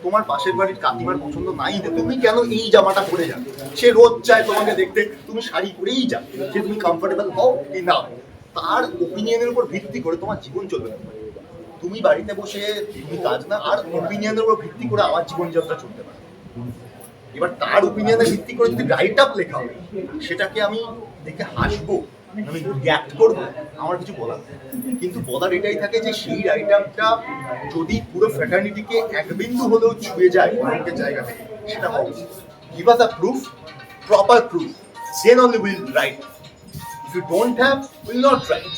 তোমার পাশের বাড়ির কাকিমার পছন্দ নাই যে তুমি কেন এই জামাটা পরে যাবে, সে রোজ চায় তোমাকে দেখতে তুমি শাড়ি পরেই যাও, সে তুমি কমফোর্টেবল হও কি না, তার ওপিনিয়নের উপর ভিত্তি করে তোমার জীবন চলবে না। তুমি বাড়িতে বসে তুমি কাজ না, আর ওপিনিয়নের উপর ভিত্তি করে আমার জীবনযাত্রা চলতে পারে। এবার তার ওপিনিয়নের ভিত্তি করে যদি রাইট আপ লেখা হবে, সেটাকে আমি দেখে হাসবো, আমি রিঅ্যাক্ট করবো, আমার কিছু বলার নেই। কিন্তু বলার এটাই থাকে যে সেই রাইট আপটা যদি পুরো ফ্র্যাটার্নিটিকে এক বিন্দু হলেও ছুঁয়ে যায় অনেকের জায়গা থেকে, সেটা হবে give us a proof, proper proof, then only will write. If you don't have, will not write.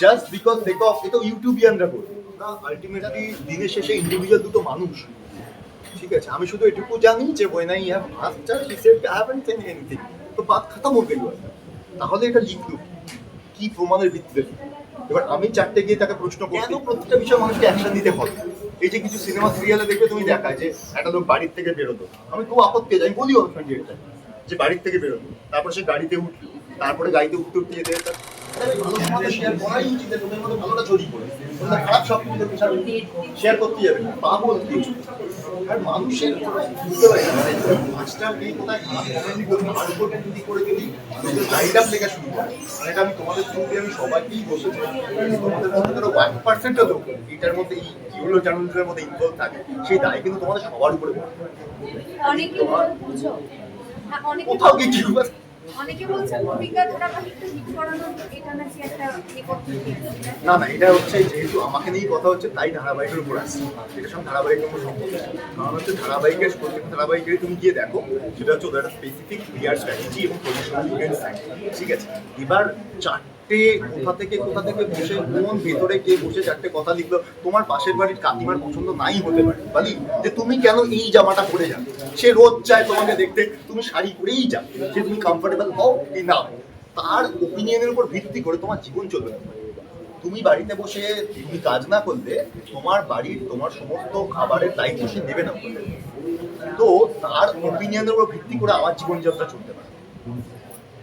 Just because দেখো এটা ইউটিউবিয়ানরা করবে না, আলটিমেটলি দিনের শেষে ইন্ডিভিজুয়াল দুটো মানুষ। ঠিক আছে, আমি শুধু এটুকু জানি যে when I have asked her, she said I haven't seen anything, তো বাত খতম হয়ে গেল। তাহলে এটা লিখলো কি প্রমাণের ভিত্তিতে? এবার আমি চারটে গিয়ে তাকে প্রশ্ন করি কেন প্রত্যেকটা বিষয়ে মানুষকে অ্যাকশন দিতে হবে। এই যে কিছু সিনেমা সিরিয়ালে দেখবে তুমি দেখায় যে একটা লোক বাড়ির থেকে বেরোতো, আমি খুব আপত্তি যাই বলি ওর এটা যে বাড়ির থেকে বেরোতো, তারপর সে গাড়িতে উঠলো, তারপরে গাড়িতে উঠতে উঠতে যেতে ভালো সমাজে শেয়ার করাই উচিত, তোমার মধ্যে ভালোটা ছড়িয়ে পড়ে খারাপ সব কিছু শেয়ার করতে যাবে না, পাগল কিছু। আর মানুষের বুঝতে পারি না মানে পাঁচটা মেয়ে কোথায় খারাপ কমেন্ট করবে, তার উপর ভিত্তি করে যদি লাইট আপ লেখা শুরু করে, মানে এটা আমি তোমাদের থ্রুতে আমি সবাইকেই বসেছি, তোমাদের মধ্যে ধরো 1% লোক এটার মধ্যে এই ইউলো জার্নালিজমের মধ্যে ইনভলভ থাকে, সেই দায় কিন্তু তোমাদের সবার উপরে পড়ে। কোথাও কি ঠিক আছে? অনেকে বলছে ভূমিকা ধারাবাহিকটা হিট করানোর এটা নাকি একটা না না, এটা হচ্ছে যেহেতু আমাকে নিয়েই কথা হচ্ছে তাই ধারাবাহিকের উপর আসছে, এটার সঙ্গে ধারাবাহিকের কোনো সম্পর্ক নেই। কারণ হচ্ছে ধারাবাহিকের প্রত্যেক ধারাবাহিকেরই তুমি গিয়ে দেখো সেটা হচ্ছে ওদের একটা স্পেসিফিক ক্লিয়ার স্ট্র্যাটেজি এবং পজিশনাল ডিফেন্স থাকে। ঠিক আছে, এবার চারটে কোথা থেকে বসে কোন ভেতরে কে বসে চারটে কথা লিখলো, তোমার পাশের বাড়ির কাকিমার পছন্দ নাই হতে পারে বলি যে তুমি কেন এই জামাটা পরে যাবে, সে রোজ চায় তোমাকে দেখতে তুমি শাড়ি পরেই যাও, সে তুমি কমফোর্টেবল হও কি না, তার ওপিনিয়নের উপর ভিত্তি করে তোমার জীবন চলবে না। তুমি বাড়িতে বসে তুমি কাজ না করলে তোমার বাড়ির তোমার সমস্ত খাবারের দায়িত্ব সে নেবে না, তো তার ওপিনিয়নের উপর ভিত্তি করে আমার জীবনযাত্রা চলতে পারে।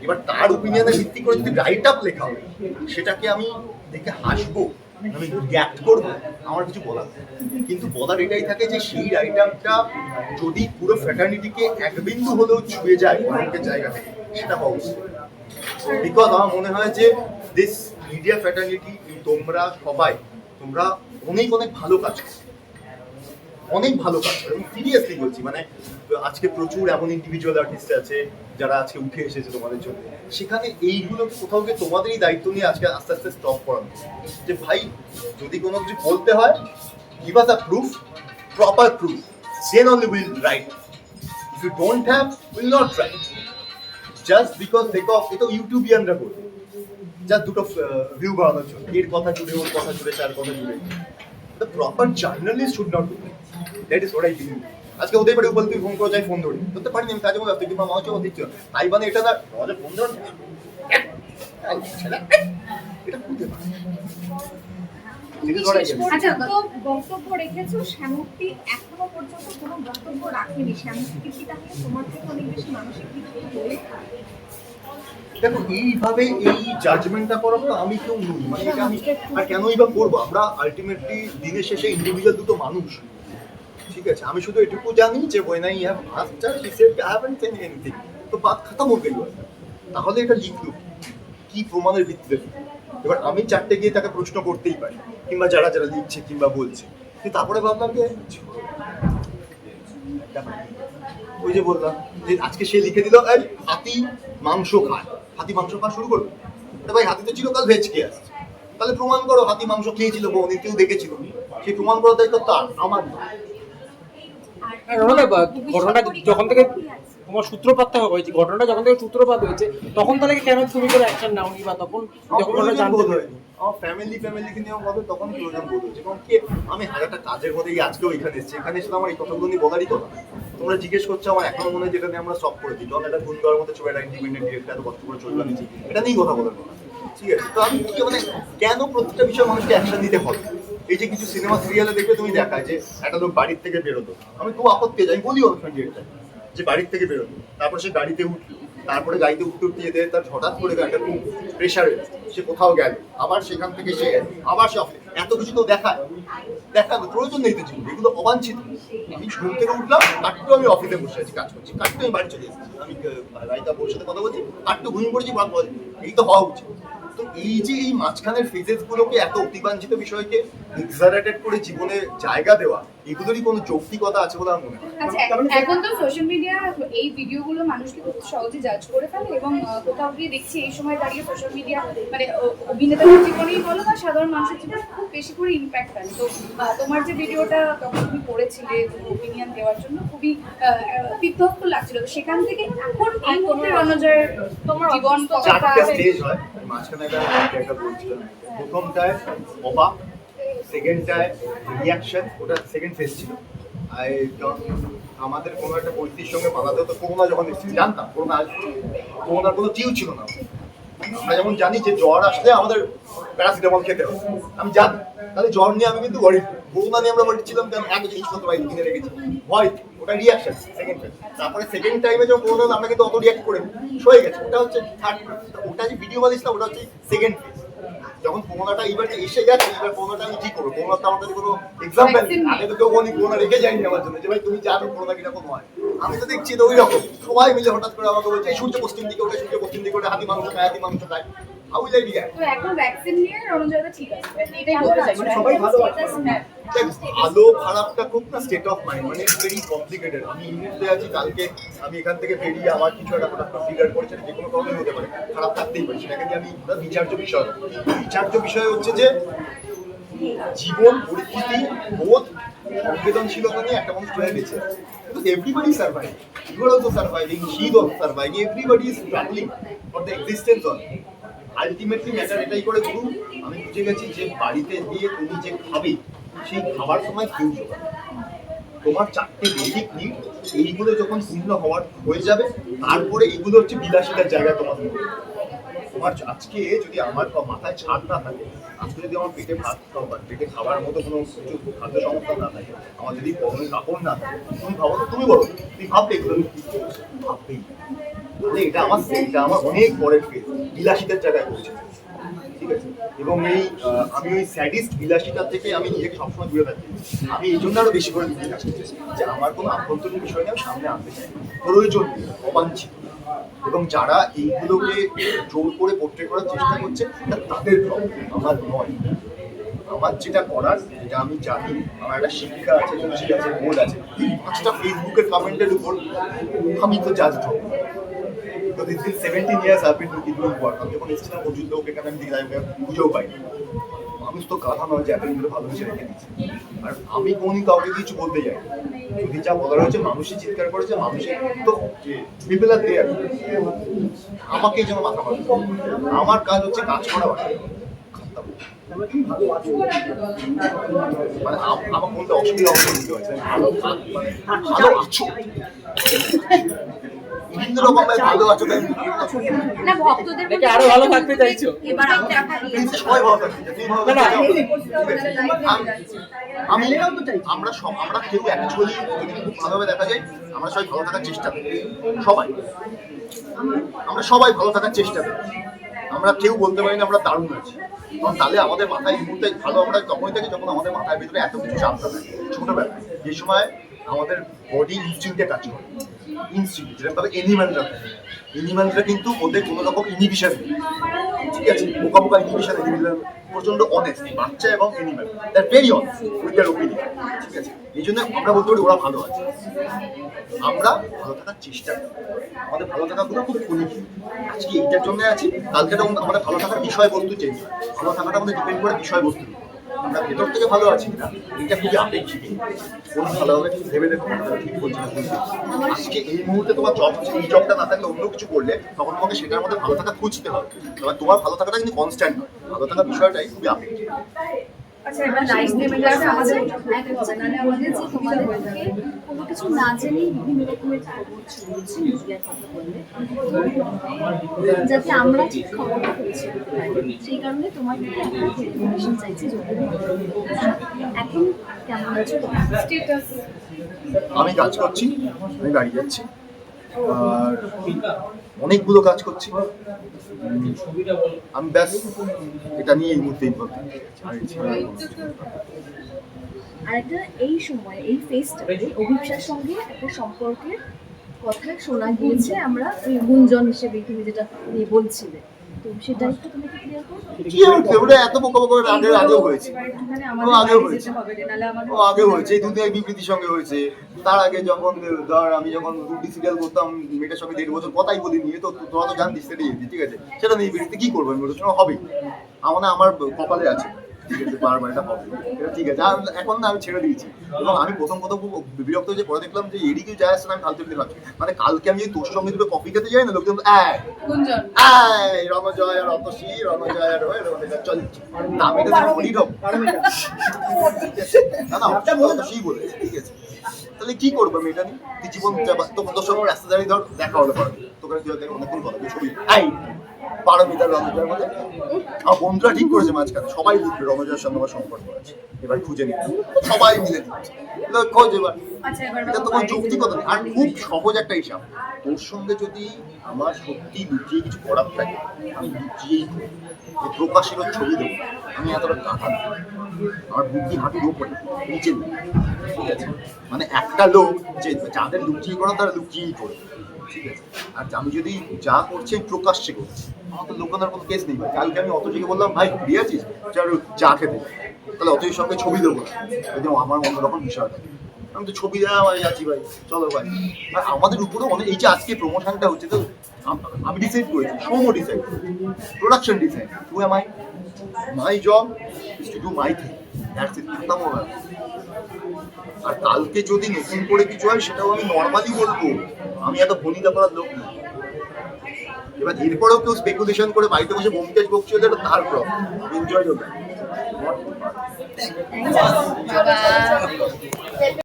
এবার তার ওপিনিয়নের ভিত্তি করে যদি রাইট আপ লেখা হবে, সেটাকে আমি দেখে হাসবো, আমি রিঅ্যাক্ট করবো, আমার কিছু বলার নেই। কিন্তু বলার এটাই থাকে যে সেই রাইট আপটা যদি পুরো ফ্র্যাটার্নিটিকে এক বিন্দু হলেও ছুঁয়ে যায় অনেকের জায়গা থেকে, সেটা হওয়া উচিত। বিকজ আমার মনে হয় যে দিস মিডিয়া ফ্র্যাটার্নিটি, তোমরা সবাই তোমরা অনেক ভালো কাজ করো, অনেক ভালো কাজ করে, এবং সিরিয়াসলি বলছি। মানে আজকে প্রচুর এমন ইন্ডিভিজুয়াল আর্টিস্ট আছে যারা আজকে উঠে এসেছে তোমাদের জন্য, সেখানে এইগুলো কোথাও গিয়ে তোমাদেরই দায়িত্ব নিয়ে আজকে আস্তে আস্তে স্টপ করানো, যে ভাই যদি কোনো কিছু বলতে হয় give us a proof, proper proof, then only will write. If you don't have, will not write. Just because দেখো এটা ইউটিউবিয়ানরা করবে জাস্ট দুটো ভিউ বাড়ানোর জন্য, এর কথা জুড়ে ওর কথা জুড়ে তার কথা জুড়ে। The proper journalist should not do that. That is what I believe. আজকে ওদের বাড়ি বলতে ফোন করে যাই, ফোন ধরি ধরতে পারিনি, আমি কাজে মধ্যে আসতে কিংবা মাও চলে দিচ্ছি, তাই মানে এটা না আমাদের ফোন ধরে এটা করতে পারে। আচ্ছা, তো বক্তব্য রেখেছো, শ্যামুক্তি এখনো পর্যন্ত কোনো বক্তব্য রাখেনি। শ্যামুক্তি কি তাহলে তোমার থেকে অনেক বেশি মানসিক দেখো এইভাবে এই জাজমেন্টটা করার তো আমি কেউ নই, মানে এটা আমি আর কেনই বা করবো। আমরা আলটিমেটলি দিনের শেষে ইন্ডিভিজুয়াল দুটো মানুষ। ঠিক আছে, আমি শুধু এটুকু জানি যে when I have asked her, she said I haven't seen anything, তো বাত খতম হয়ে গেল। তাহলে এটা লিখলো কি প্রমাণের ভিত্তিতে? এবার আমি চারটে গিয়ে তাকে প্রশ্ন করতেই পারি, কিংবা যারা লিখছে কিংবা বলছে, কিন্তু তারপরে ভাবলাম যে ওই যে বললাম যে আজকে সে লিখে দিল হাতি মাংস খায়, হাতি মাংস খাওয়া শুরু করবে। ভাই হাতি তো চিরকাল ভেজ খেয়ে আসছে, তাহলে প্রমাণ করো হাতি মাংস খেয়েছিল, বৌদির কেউ দেখেছিল, সেই প্রমাণ করার দায়িত্ব তার, আমার না। ঘটনাটা যখন থেকে তোমার সূত্রপাতটা হয়েছে, ঘটনাটা যখন থেকে সূত্রপাত হয়েছে, তখন তাহলে কেন তুমি কোনো অ্যাকশন নাওনি, বা তখন যখন ঘটনা জানতে হয়নি আমার ফ্যামিলিকে নিয়েও হবে, তখন প্রয়োজন বোধ হচ্ছে। কারণ কি আমি হাজারটা কাজের মধ্যে আজকেও এখানে এসেছি, এখানে এসে আমার এই কথাগুলো নিয়ে বলারই কথা। তোমরা জিজ্ঞেস করছো, আমার এখনো মনে হয় যেটা নিয়ে আমরা সব করে দিই, যখন একটা গুণ দেওয়ার মধ্যে ছবি, একটা ইন্ডিপেন্ডেন্ট ডিরেক্টর এত কষ্ট করে চলবে নিচ্ছি, এটা নিয়েই কথা বলার কথা। ঠিক আছে, তো আমি কি মানে কেন প্রত্যেকটা বিষয়ে মানুষকে অ্যাকশন দিতে হবে? এই যে কিছু সিনেমা সিরিয়ালে দেখবে তুমি দেখায় যে একটা লোক বাড়ির থেকে বেরোতো, আমি খুব আপত্তি যাই বলি ওর ডিরেক্টর যে বাড়ির থেকে বেরোতো, তারপর সে গাড়িতে উঠলো, তারপরে গাড়িতে উঠতে যেতে তার হঠাৎ করে একটা প্রেশার সে কোথাও গেল, আবার সেখান থেকে সে আবার সে এত কিছু তো দেখায়। দেখানো প্রয়োজন নেই তো জীবনে, এগুলো অবাঞ্ছিত। আমি ঘুম থেকে উঠলাম, আটটু আমি অফিসে বসে আছি, কাজ করছি, আটটু আমি বাড়ি চলে এসেছি, আমি রাইতা বোর সাথে কথা বলছি, আটটু ঘুমিয়ে পড়েছি, এই তো হওয়া উচিত। তো এই যে এই মাঝখানের ফেজেস গুলোকে এত অতিবাঞ্ছিত বিষয়কে এক্সাজারেটেড করে জীবনে জায়গা দেওয়া, এগুলোরই কোনো যৌক্তিকতা আছে বলে আমার মনে হয়। আচ্ছা, এখন তো সোশ্যাল মিডিয়া এই ভিডিওগুলো মানুষকে খুব সহজে জাজ করে ফেলে এবং কোথাও গিয়ে দেখছি এই সময় দাঁড়িয়ে সোশ্যাল মিডিয়া মানে অভিনেতাদের জীবনেই বলো বা সাধারণ মানুষের জীবনে খুব বেশি করে ইম্প্যাক্ট ফেলে। তো তোমার যে ভিডিওটা তখন তুমি করেছিলে ওপিনিয়ন দেওয়ার জন্য খুবই বিধ্বস্ত লাগছিল, তো সেখান থেকে এখন এই মুহূর্তে রণজয়ের তোমার জীবন কতটা চারটা স্টেজ হয়, মাঝখানে একটা বলছিলাম, প্রথমটায় অবাক, সেকেন্ডটায় রিয়াকশন, ওটা সেকেন্ড ফেজ ছিল। আমাদের কোনো একটা পরিস্থিতির সঙ্গে পালাতে হতো, করোনা যখন এসেছিল জানতাম করোনার কোনো টিউ ছিল না। আমরা যেমন জানি যে জ্বর আসলে আমাদের প্যারাসিটামল খেতে হবে, আমি জানি, তাহলে জ্বর নিয়ে আমি কিন্তু ওয়ারিড, করোনা নিয়ে আমরা ওয়ারিড ছিলাম, কারণ এক জিনিসপত্র বাড়িতে কিনে রেখেছি, ভয়, ওটা রিয়াকশন সেকেন্ড ফেজ। তারপরে সেকেন্ড টাইমে যখন করোনা আমরা কিন্তু অত রিয়াক্ট করে সয়ে গেছে, ওটা হচ্ছে থার্ড ফেজ। ওটা যে ভিডিও বানিয়েছিলাম ওটা হচ্ছে সেকেন্ড ফেজ। যখন করোনাটা এবার এসে গেছে, এবার করোনাটা আমি কি করবো, করোনা তো আমার কাছে কোনো এক্সাম্পল নেই, আগে তো কেউ কোনো করোনা রেখে যায়নি আমার জন্য যে ভাই তুমি জানো করোনা কিরকম হয়। আমি তো দেখছি তো ওই রকম সবাই মিলে হঠাৎ করে আমাকে বলছে সূর্য পশ্চিম দিকে ওঠে, সূর্য পশ্চিম দিকে ওঠে, হাতি মানুষ খায়, হাউ উইল আই বি তো এখন ভ্যাকসিন নিয়ে রণজয়টা ঠিক আছে, এটাই বলতে চাই। সবাই ভালো আছে। হ্যাঁ, ভালো খারাপটা খুব না স্টেট অফ মাইন্ড, মানে ভেরি কমপ্লিকেটেড। আমি ইউনিটে আছি, কালকে আমি এখান থেকে বেরিয়ে আমার কিছু একটা ফিগার করছে, যে কোনো প্রবলেম হতে পারে, খারাপ থাকতেই পারে, সেটাকে নিয়ে আমি বিচার্য বিষয়। বিচার্য বিষয় হচ্ছে যে জীবন, পরিস্থিতি, বোধ, সংবেদনশীলতা নিয়ে একটা মানুষ চলে গেছে। কিন্তু everybody survive, you are also surviving, she is also surviving, everybody is struggling for the existence on. Ultimately matter এটাই করে গুরু, আমি বুঝে গেছি যে বাড়িতে গিয়ে তুমি যে খাবে সেই খাবার সময় কেউ জোগাড়, তোমার চারটে বেসিক নিড, এইগুলো যখন পূর্ণ হয়ে যাবে, তারপরে এগুলো হচ্ছে বিলাসিতার জায়গা তোমার। তোমার আজকে যদি আমার মাথায় ছাদ না থাকে, আজকে যদি আমার পেটে ভাত পেটে খাবার মতো কোনো খাদ্য সংস্থা না থাকে, আমার যদি পরনে কাপড় না থাকে, তুমি ভাবো, তুমি বলো, তুমি ভাববে এগুলো ভাববেই, তাহলে এটা আমার অনেক পরের ফেজ, বিলাসিতার জায়গায় পৌঁছে, ঠিক আছে। এবং এই আমি ওই স্যাডিস্ট বিলাসিতা থেকে আমি নিজেকে সবসময় দূরে থাকি। আমি এই জন্য আরো বেশি করে দিতে চাচ্ছি যে আমার কোনো আভ্যন্তরীণ বিষয় নিয়ে আমি সামনে আনতে চাই, প্রয়োজন অবাঞ্ছিত। এবং যারা এইগুলোকে জোর করে পোর্ট্রে করার চেষ্টা করছে তাদের প্রবলেম, আমার নয়। আমার যেটা করার, যেটা আমি জানি, আমার একটা শিক্ষা আছে, রুচি আছে, বোধ আছে, এই 5টা ফেসবুকের কমেন্টের উপর আমি তো জাজ হবো। তো this is 17 years I've been doing work. আমি যখন এসেছিলাম প্রচুর লোক এখানে, আমি পুজোও পাইনি। মানুষ তো গাধা নয় যে এতদিন ধরে ভালোবেসে রেখে দিচ্ছে। আর আমি কোনই কাউকে কিছু বলতে যাই, যদি যা বলার হয়েছে মানুষই চিৎকার করেছে, মানুষের তো পিপল আর দেয়ার, আমাকে এই জন্য মাথা মারতে, আমার কাজ হচ্ছে কাজ করা। মানে আমার বলতে অসুবিধা হচ্ছে, ভালো আছো, বিভিন্ন রকমের ভালো আছো, না ভক্তদের নাকি আরো ভালো থাকতে চাইছো? এবার আমরা সবাই ভালো থাকছে, তুমি ভালো আমরা কেউ অ্যাকচুয়ালি খুব ভালোভাবে দেখা যায়, আমরা সবাই ভালো থাকার চেষ্টা করি, আমরা সবাই ভালো থাকার চেষ্টা করি। আমরা কেউ বলতে পারি না আমরা দারুণ আছি, কারণ তাহলে আমাদের মাথায় এই মুহূর্তে ভালো আমরা তখনই থাকি যখন আমাদের মাথার ভিতরে এত কিছু চাপ থাকে। ছোটবেলায় যে সময় আমাদের বডি ইনস্টিংক্টে কাজ করে, ইনস্টিংক্ট যেরকমভাবে এনিম্যালরা কিন্তু ওদের কোনো রকম ইনহিবিশন নেই, ঠিক আছে, বোকা ইনহিবিশন, প্রচন্ড অনেস্ট বাচ্চা এবং animal, that very honest with their opinion, ঠিক আছে। এই জন্য আমরা বলতে পারি ওরা ভালো আছে, আমরা ভালো থাকার চেষ্টা করি। আমাদের ভালো থাকাগুলো খুব ক্ষণিক, আজকে এইটার জন্য আছি, কালকে আমাদের ভালো থাকার বিষয়বস্তু চেঞ্জ হয়, ভালো থাকাটা আমাদের ডিপেন্ড করে বিষয়বস্তু, আমরা ভেতর থেকে ভালো আছি কিনা এটা খুবই আপেক্ষিক। কোন ভালোভাবে ভেবে দেখো, ঠিক বলছি না, আজকে এই মুহূর্তে তোমার জব হচ্ছে, এই জবটা না থাকলে অন্য কিছু করলে তখন তোমাকে সেটার মধ্যে ভালো থাকা খুঁজতে হবে। এবার তোমার ভালো থাকাটা কিন্তু কনস্ট্যান্ট নয়, ভালো থাকার বিষয়টাই খুবই আপেক্ষিক। আচ্ছা, এবার লাইফ নেমেন্টটা আমাদের আমাদের যে তোমাদেরকে কোনো কিছু না জেনেই বিভিন্ন রকমের মিডিয়ার কথা বললে, যাতে আমরা ঠিক খবরটা পৌঁছে দিতে পারি, সেই কারণে তোমার থেকে একটা ইনফরমেশন চাইছি। এখন কেমন আছো? স্ট্যাটাস আমি কাজ করছি, আমি গাড়ি যাচ্ছি, আর অনেকগুলো কাজ করছি, আমি ব্যাস এটা নিয়ে এই মুহূর্তে ইনভলভ। আর একটা এই সময় এই ফেজটাতে অভিপ্সার সঙ্গে একটা সম্পর্কের কথা শোনা গিয়েছে, আমরা ওই গুঞ্জন হিসেবে তুমি যেটা নিয়ে বলছিলে, তো সেটা একটু তুমি ক্লিয়ার করো। কি হচ্ছে ওটা এত বোকা বোকা আগেও হয়েছে, ও আগেও হয়েছে, ও আগেও হয়েছে, এই দুদিনের বিবৃতির সঙ্গে হয়েছে। তার আগে যখন ধর আমি যখন রুটি সিরিয়াল করতাম মেয়েটার সঙ্গে 1.5 বছর কথাই বলি নিয়ে, তো তোরা তো জানতিস সেটাই, ঠিক আছে, সেটা নিয়ে বিবৃতি কি করবো আমি, ওটা হবেই আমার কপালে আছে, ঠিক আছে, বারবার এটা হবে, এটা ঠিক আছে। আর এখন না আমি ছেড়ে দিয়েছি, এবং আমি প্রথম খুব বিরক্ত হয়ে পরে দেখলাম যে এদিকে যায় আসছে না, আমি কালকে ভাবছি মানে কালকে আমি যদি তোর সঙ্গে দুটো কফি খেতে যাই না, লোকজন গুঞ্জন রণজয় আর অতসী রণজয় আর চলছে নামে তো বলি না না অতসী বলেছে, ঠিক আছে, তাহলে কি করবো আমি এটা নিয়ে? তুই জীবন তখন তোর সঙ্গে রাস্তা দাঁড়িয়ে ধর দেখা হলো পারবি, তোকে অনেকক্ষণ কথা ছবি পারমিতার রণজয়ের মধ্যে আমার বন্ধুরা ঠিক করেছে মাঝখানে সবাই লিখবে রণজয়ের সঙ্গে আমার সম্পর্ক আছে, এবার খুঁজে নিতে সবাই মিলে দিচ্ছে খোঁজ। এবার এটা তোমার যৌক্তিকতা নেই। আর খুব সহজ একটা হিসাব, তোর সঙ্গে যদি আমার সত্যি লুকিয়ে কিছু করার থাকে আমি লুকিয়েই করি, এই প্রকাশের ছবি দেবো, আমি এতটা টাকা দেবো, আমার বুদ্ধি হাঁটুর ওপরে নিচে নেই, ঠিক আছে, মানে একটা লোক যে যাদের লুকিয়ে করা তারা লুকিয়েই করে, ঠিক আছে, আর আমি যদি যা করছি আমি প্রকাশ্যে করছি, আমার তো লুকানোর কোনো কেস নেই ভাই। কালকে আমি অতজিকে বললাম ভাই ফ্রি আছিস, চল চা খেতে, তাহলে অতজির সঙ্গে ছবি দেবো না, আমার অন্যরকম বিষয় থাকে, আমি তো ছবি দেওয়া আমি যাচ্ছি ভাই চলো ভাই। আর আমাদের উপরে অনেক এই যে আজকে প্রমোশনটা হচ্ছে, তো আমি ডিসাইড করেছি, সোমও decide production decide, to am I my job is to do my thing, that's it, খতম হবে। আর কালকে যদি নতুন করে কিছু হয় সেটাও আমি নর্মালি বলবো, আমি এত ভনিতা করার লোক না। এবার এরপরেও কেউ স্পেকুলেশন করে বাড়িতে বসে বোমকেশ বকছে, ওটা তার প্রবলেম, এনজয় করবে।